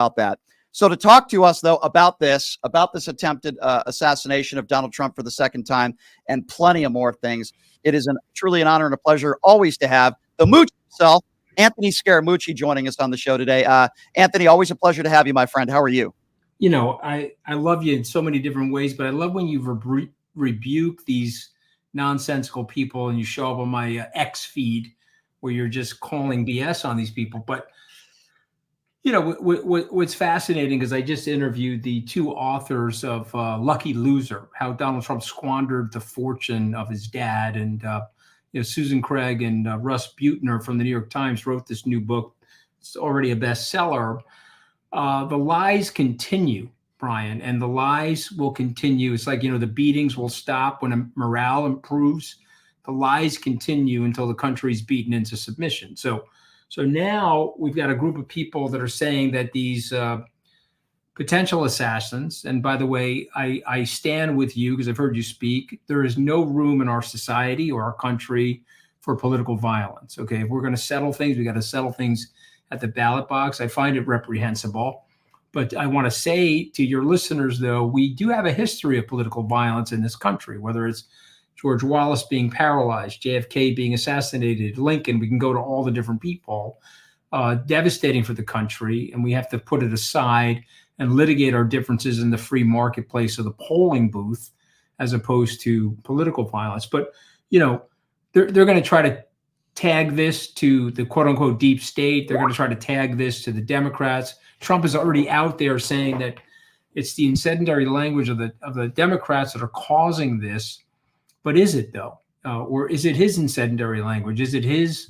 about that. So to talk to us, though, about this attempted assassination of Donald Trump for the second time and plenty of more things, it is truly an honor and a pleasure always to have the mooch himself, Anthony Scaramucci, joining us on the show today. Anthony, always a pleasure to have you, my friend. How are you? You know, I love you in so many different ways, but I love when you rebuke these nonsensical people and you show up on my X feed where you're just calling BS on these people. But you know, what's fascinating is I just interviewed the two authors of Lucky Loser, how Donald Trump squandered the fortune of his dad. And, Susan Craig and Russ Buettner from the New York Times wrote this new book. It's already a bestseller. The lies continue, Brian, and the lies will continue. It's like, the beatings will stop when morale improves. The lies continue until the country's beaten into submission. So now we've got a group of people that are saying that these potential assassins, and by the way, I stand with you because I've heard you speak, there is no room in our society or our country for political violence. Okay, if we're going to settle things, we got to settle things at the ballot box. I find it reprehensible. But I want to say to your listeners, though, we do have a history of political violence in this country, whether it's George Wallace being paralyzed, JFK being assassinated, Lincoln, we can go to all the different people, devastating for the country. And we have to put it aside and litigate our differences in the free marketplace of the polling booth, as opposed to political violence. But, they're going to try to tag this to the quote unquote deep state. They're going to try to tag this to the Democrats. Trump is already out there saying that it's the incendiary language of the Democrats that are causing this. But is it, though? Or is it his incendiary language? Is it his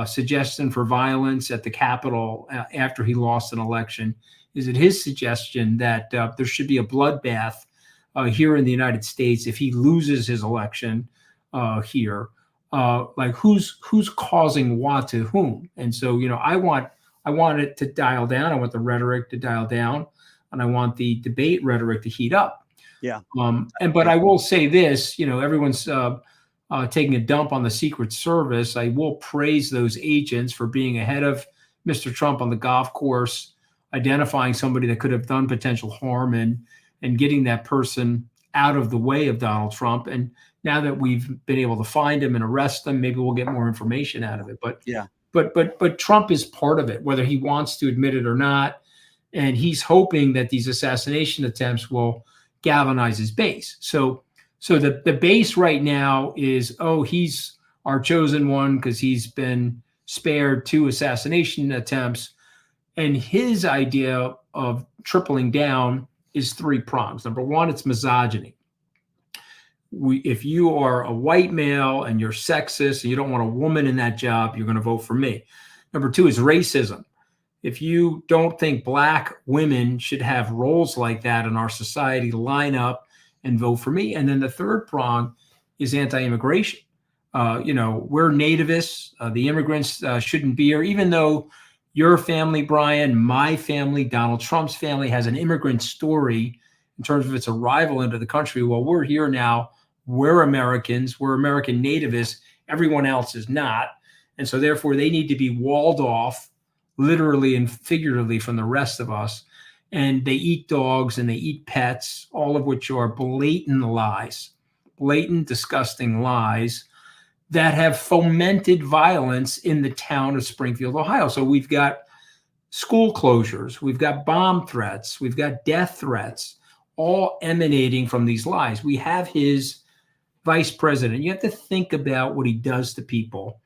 suggestion for violence at the Capitol after he lost an election? Is it his suggestion that there should be a bloodbath here in the United States if he loses his election here? Like who's causing what to whom? And so, I want it to dial down. I want the rhetoric to dial down, and I want the debate rhetoric to heat up. Yeah. But I will say this, everyone's taking a dump on the Secret Service. I will praise those agents for being ahead of Mr. Trump on the golf course, identifying somebody that could have done potential harm and getting that person out of the way of Donald Trump. And now that we've been able to find him and arrest him, maybe we'll get more information out of it. But yeah, but Trump is part of it, whether he wants to admit it or not. And he's hoping that these assassination attempts will galvanize his base. So the base right now is, he's our chosen one because he's been spared 2 assassination attempts. And his idea of tripling down is 3 prongs. Number one, it's misogyny. If you are a white male and you're sexist and you don't want a woman in that job, you're going to vote for me. Number 2 is racism. If you don't think Black women should have roles like that in our society, line up and vote for me. And then the 3rd prong is anti-immigration. We're nativists. The immigrants shouldn't be here, even though your family, Brian, my family, Donald Trump's family has an immigrant story in terms of its arrival into the country. Well, we're here now. We're Americans. We're American nativists. Everyone else is not. And so therefore they need to be walled off literally and figuratively from the rest of us. And they eat dogs and they eat pets, all of which are blatant lies, blatant, disgusting lies that have fomented violence in the town of Springfield, Ohio. So we've got school closures, we've got bomb threats, we've got death threats, all emanating from these lies. We have his vice president. You have to think about what he does to people.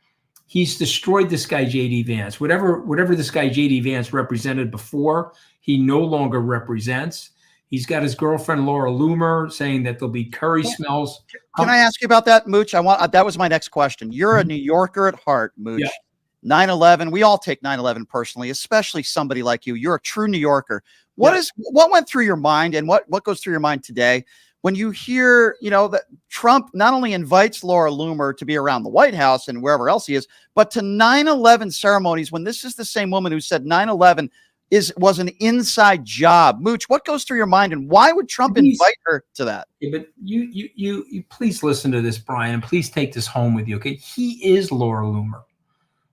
He's destroyed this guy, JD Vance. Whatever this guy, JD Vance, represented before, he no longer represents. He's got his girlfriend, Laura Loomer, saying that there'll be curry smells. Can I ask you about that, Mooch? That was my next question. You're a New Yorker at heart, Mooch. Yeah. 9/11, we all take 9/11 personally, especially somebody like you. You're a true New Yorker. What went through your mind, and what goes through your mind today when you hear, that Trump not only invites Laura Loomer to be around the White House and wherever else he is, but to 9/11 ceremonies, when this is the same woman who said 9/11 was an inside job. Mooch, what goes through your mind, and why would Trump invite her to that? Yeah, but you please listen to this, Brian, and please take this home with you. Okay, he is Laura Loomer.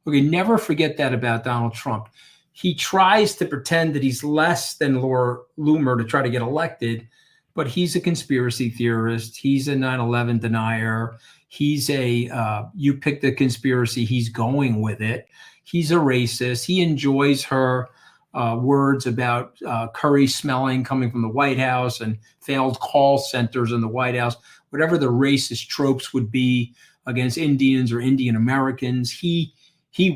Okay, never forget that about Donald Trump. he tries to pretend that he's less than Laura Loomer to try to get elected, but he's a conspiracy theorist. He's a 9/11 denier. He's you pick the conspiracy, he's going with it. He's a racist. He enjoys her words about curry smelling coming from the White House and failed call centers in the White House, whatever the racist tropes would be against Indians or Indian Americans. He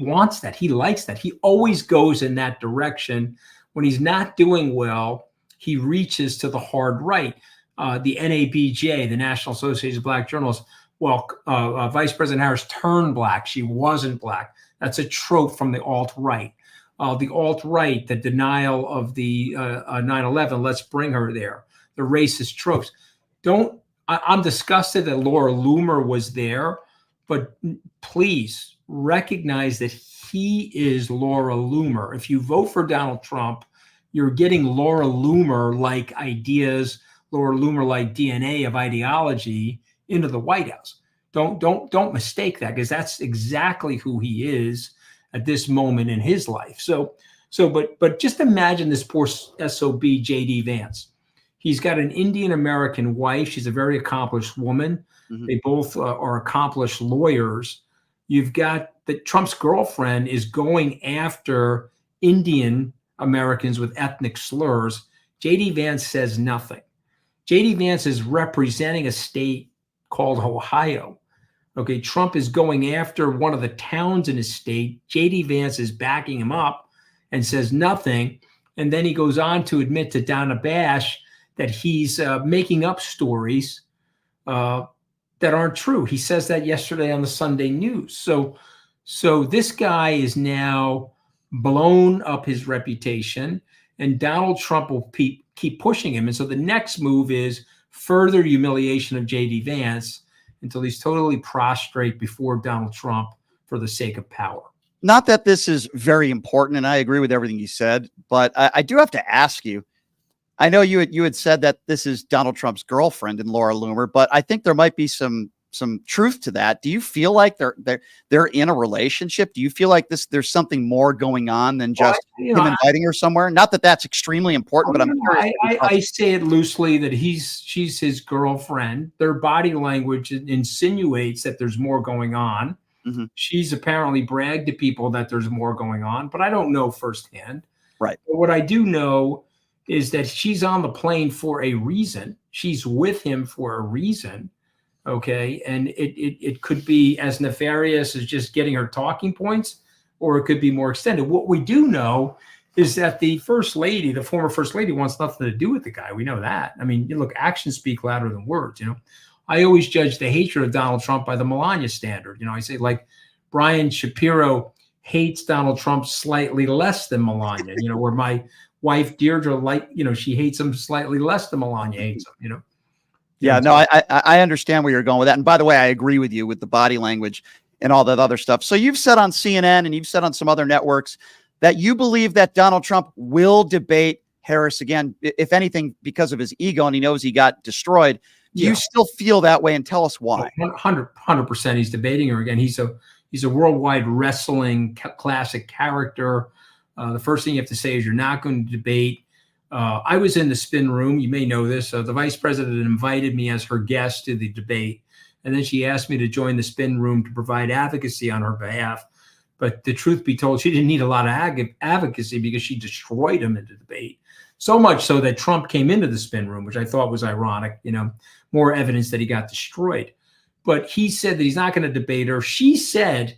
wants that. He likes that. He always goes in that direction. When he's not doing well, he reaches to the hard right. The NABJ, the National Association of Black Journalists, well, Vice President Harris turned black. She wasn't black. That's a trope from the alt-right. The alt-right, the denial of the 9/11, let's bring her there. The racist tropes. I'm disgusted that Laura Loomer was there, but please recognize that he is Laura Loomer. If you vote for Donald Trump, you're getting Laura Loomer-like ideas, Laura Loomer-like DNA of ideology into the White House. Don't mistake that, because that's exactly who he is at this moment in his life. But just imagine this poor SOB JD Vance. He's got an Indian American wife. She's a very accomplished woman. Mm-hmm. They both are accomplished lawyers. You've got Trump's girlfriend is going after Indian Americans with ethnic slurs. JD Vance says nothing. JD Vance is representing a state called Ohio. Okay, Trump is going after one of the towns in his state. JD Vance is backing him up and says nothing. And then he goes on to admit to Donna Bash that he's making up stories that aren't true. He says that yesterday on the Sunday News. So this guy is now blown up his reputation, and Donald Trump will keep pushing him. And so the next move is further humiliation of JD Vance until he's totally prostrate before Donald Trump for the sake of power. Not that this is very important, and I agree with everything you said, but I do have to ask you. I know you had said that this is Donald Trump's girlfriend and Laura Loomer, but I think there might be some truth to that. Do you feel like they're in a relationship? Do you feel like there's something more going on than just him inviting her somewhere? Not that that's extremely important, but I'm curious. I say it loosely that she's his girlfriend. Their body language insinuates that there's more going on. Mm-hmm. She's apparently bragged to people that there's more going on, but I don't know firsthand. Right. But what I do know is that she's on the plane for a reason. She's with him for a reason. Okay. And it could be as nefarious as just getting her talking points, or it could be more extended. What we do know is that the first lady, the former first lady, wants nothing to do with the guy. We know that. I mean, look, actions speak louder than words. I always judge the hatred of Donald Trump by the Melania standard. I say, like, Brian Shapiro hates Donald Trump slightly less than Melania, where my wife Deirdre, she hates him slightly less than Melania hates him, Yeah, no, I understand where you're going with that. And by the way, I agree with you with the body language and all that other stuff. So you've said on CNN and you've said on some other networks that you believe that Donald Trump will debate Harris again, if anything, because of his ego, and he knows he got destroyed. Do you still feel that way? And tell us why. 100% he's debating her again. He's a worldwide wrestling classic character. The first thing you have to say is you're not going to debate. I was in the spin room. You may know this. The vice president invited me as her guest to the debate. And then she asked me to join the spin room to provide advocacy on her behalf. But the truth be told, she didn't need a lot of advocacy because she destroyed him in the debate. So much so that Trump came into the spin room, which I thought was ironic, more evidence that he got destroyed. But he said that he's not going to debate her. She said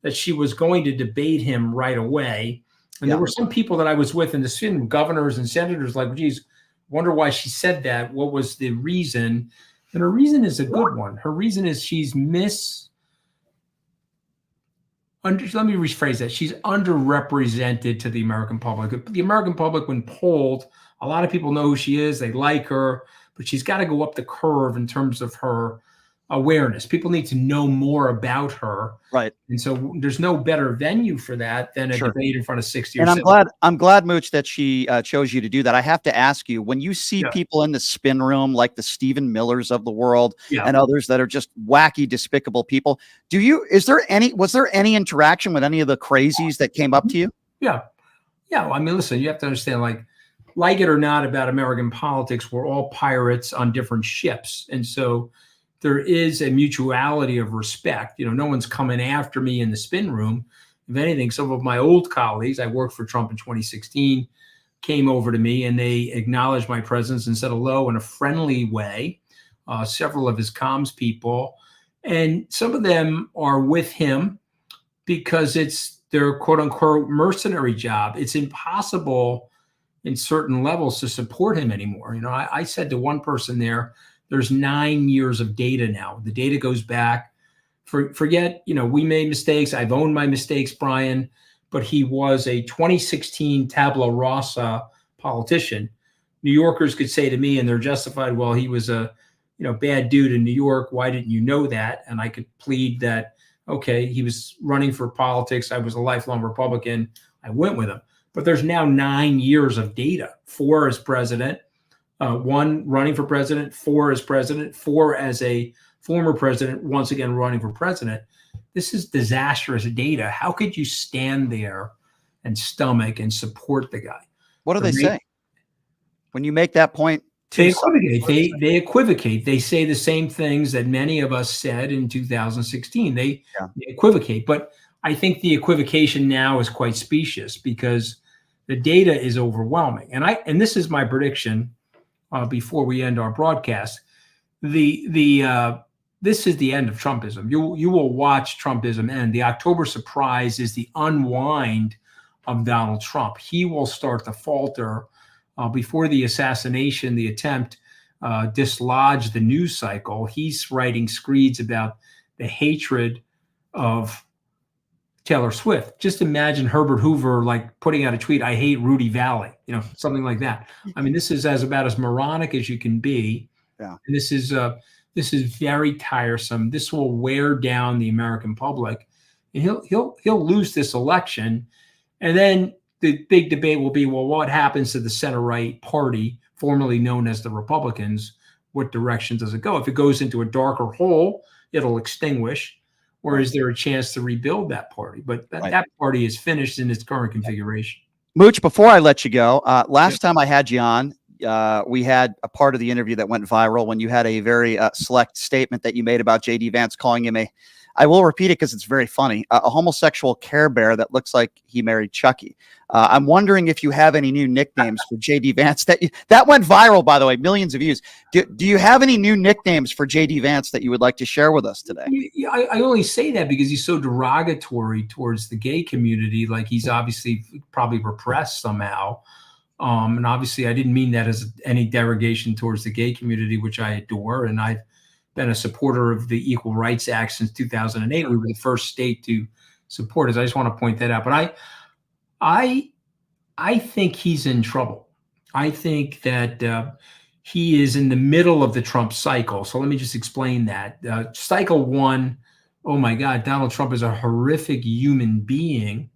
that she was going to debate him right away. And there were some people that I was with in the spin room, governors and senators, like, geez, wonder why she said that. What was the reason? And her reason is a good one. Her reason is she's let me rephrase that. She's underrepresented to the American public. The American public, when polled, a lot of people know who she is. They like her, but she's got to go up the curve in terms of her awareness. People need to know more about her. Right. And so there's no better venue for that than a debate in front of 60 or 70. And I'm glad, Mooch, that she chose you to do that. I have to ask you, when you see people in the spin room, like the Stephen Millers of the world and others that are just wacky, despicable people, was there any interaction with any of the crazies that came up to you? Yeah. Yeah, well, I mean, listen, you have to understand, like it or not about American politics, we're all pirates on different ships. And so there is a mutuality of respect. No one's coming after me in the spin room. If anything, some of my old colleagues, I worked for Trump in 2016, came over to me and they acknowledged my presence and said hello in a friendly way. Several of his comms people, and some of them are with him because it's their quote unquote mercenary job. It's impossible in certain levels to support him anymore. I said to one person there's 9 years of data now. The data goes back. Forget, we made mistakes. I've owned my mistakes, Brian, but he was a 2016 tabula rasa politician. New Yorkers could say to me, and they're justified, well, he was a bad dude in New York. Why didn't you know that? And I could plead that, okay, he was running for politics. I was a lifelong Republican. I went with him. But there's now 9 years of data. 4 as president, 1 running for president, 4 as president, 4 as a former president, once again running for president. This is disastrous data. How could you stand there and stomach and support the guy? What do they say when you make that point? They equivocate. They equivocate. They say the same things that many of us said in 2016. They equivocate. But I think the equivocation now is quite specious because the data is overwhelming. And this is my prediction before we end our broadcast. This is the end of Trumpism. You will watch Trumpism end. The October surprise is the unwind of Donald Trump. He will start to falter. Before the assassination, the attempt dislodged the news cycle. He's writing screeds about the hatred of Taylor Swift. Just imagine Herbert Hoover putting out a tweet, "I hate Rudy Valley," something like that. I mean, this is about as moronic as you can be. Yeah. And this is very tiresome. This will wear down the American public, and he'll lose this election, and then the big debate will be, well, what happens to the center-right party, formerly known as the Republicans? What direction does it go? If it goes into a darker hole, it'll extinguish. Or is there a chance to rebuild that party? But that party is finished in its current configuration. Mooch, before I let you go, last time I had you on, we had a part of the interview that went viral when you had a very select statement that you made about JD Vance, calling him I will repeat it because it's very funny, a homosexual Care Bear that looks like he married Chucky. I'm wondering if you have any new nicknames for JD Vance that went viral, by the way, millions of views. Do you have any new nicknames for JD Vance that you would like to share with us today? Yeah, I only say that because he's so derogatory towards the gay community. Like he's obviously probably repressed somehow. And obviously I didn't mean that as any derogation towards the gay community, which I adore. And I've been a supporter of the Equal Rights Act since 2008. We were the first state to support it. I just want to point that out. But I think he's in trouble. I think that he is in the middle of the Trump cycle. So let me just explain that. Cycle 1, oh my God, Donald Trump is a horrific human being.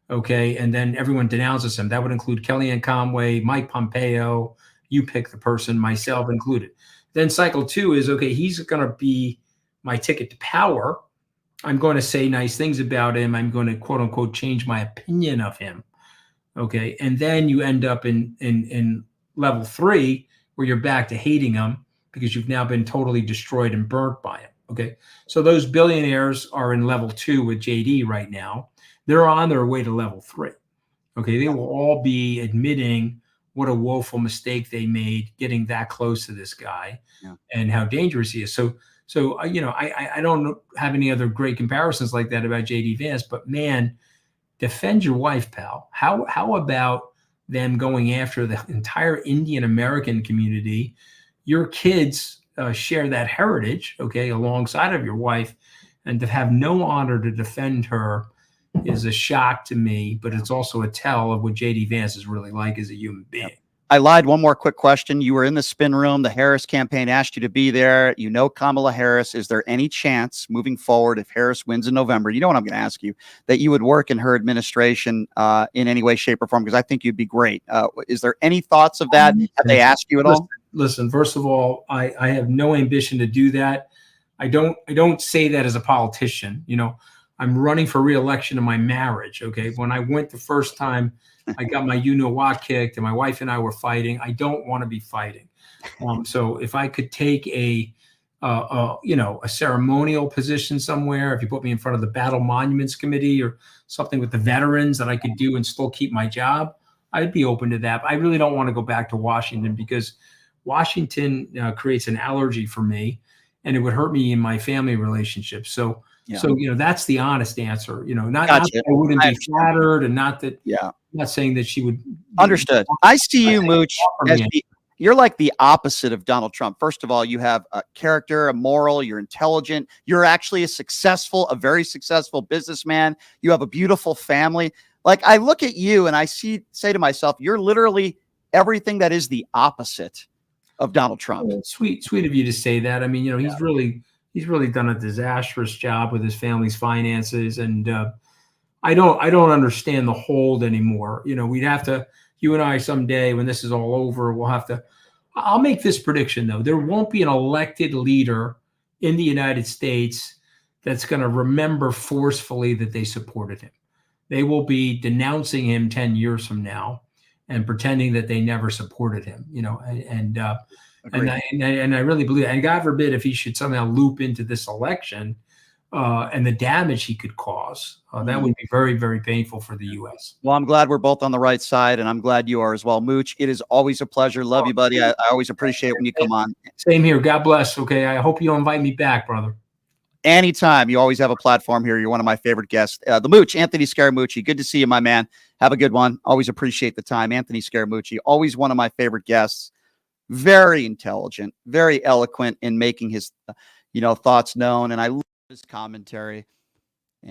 Okay. And then everyone denounces him. That would include Kellyanne Conway, Mike Pompeo, you pick the person, myself included. Then cycle 2 is, okay, he's going to be my ticket to power. I'm going to say nice things about him. I'm going to, quote unquote, change my opinion of him. Okay. And then you end up in level 3 where you're back to hating him because you've now been totally destroyed and burnt by him. Okay. So those billionaires are in level 2 with JD right now. They're on their way to level 3. Okay. They will all be admitting what a woeful mistake they made getting that close to this guy and how dangerous he is. So I don't have any other great comparisons like that about JD Vance, but man, defend your wife, pal. How about them going after the entire Indian American community? Your kids share that heritage, okay, alongside of your wife, and to have no honor to defend her is a shock to me, but it's also a tell of what JD Vance is really like as a human being. I lied. One more quick question. You were in the spin room. The Harris campaign asked you to be there. You know Kamala Harris. Is there any chance moving forward, if Harris wins in November, you know what I'm going to ask you, that you would work in her administration in any way, shape, or form? Because I think you'd be great. Is there any thoughts of that? Have they asked you at all? Listen, first of all, I have no ambition to do that. I don't say that as a politician. You know, I'm running for re-election in my marriage. Okay. When I went the first time I got my you-know-what kicked, and my wife and I were fighting. I don't want to be fighting. So if I could take a ceremonial position somewhere, if you put me in front of the Battle Monuments Committee or something with the veterans that I could do and still keep my job, I'd be open to that. But I really don't want to go back to Washington, because Washington creates an allergy for me, and it would hurt me in my family relationships. So, that's the honest answer. Not that I wouldn't be flattered, and not that. Yeah. I'm not saying that she would. Understood. I see you, Mooch, as you're like the opposite of Donald Trump. First of all, you have a character, a moral, you're intelligent. You're actually a very successful businessman. You have a beautiful family. Like, I look at you and I say to myself, you're literally everything that is the opposite of Donald Trump. Oh, sweet of you to say that. I mean, he's really done a disastrous job with his family's finances, and I don't understand the hold anymore. We'd have to, you and I, someday when this is all over, I'll make this prediction though. There won't be an elected leader in the United States that's going to remember forcefully that they supported him. They will be denouncing him 10 years from now and pretending that they never supported him, and I really believe, and God forbid if he should somehow loop into this election, and the damage he could cause, that would be very, very painful for the U.S. Well, I'm glad we're both on the right side, and I'm glad you are as well. Mooch, it is always a pleasure. Love you, buddy. I always appreciate it when you come on. Same here. God bless. Okay. I hope you'll invite me back, brother. Anytime. You always have a platform here. You're one of my favorite guests. The Mooch, Anthony Scaramucci. Good to see you, my man. Have a good one. Always appreciate the time. Anthony Scaramucci, always one of my favorite guests. Very intelligent, very eloquent in making his, thoughts known. And I love his commentary.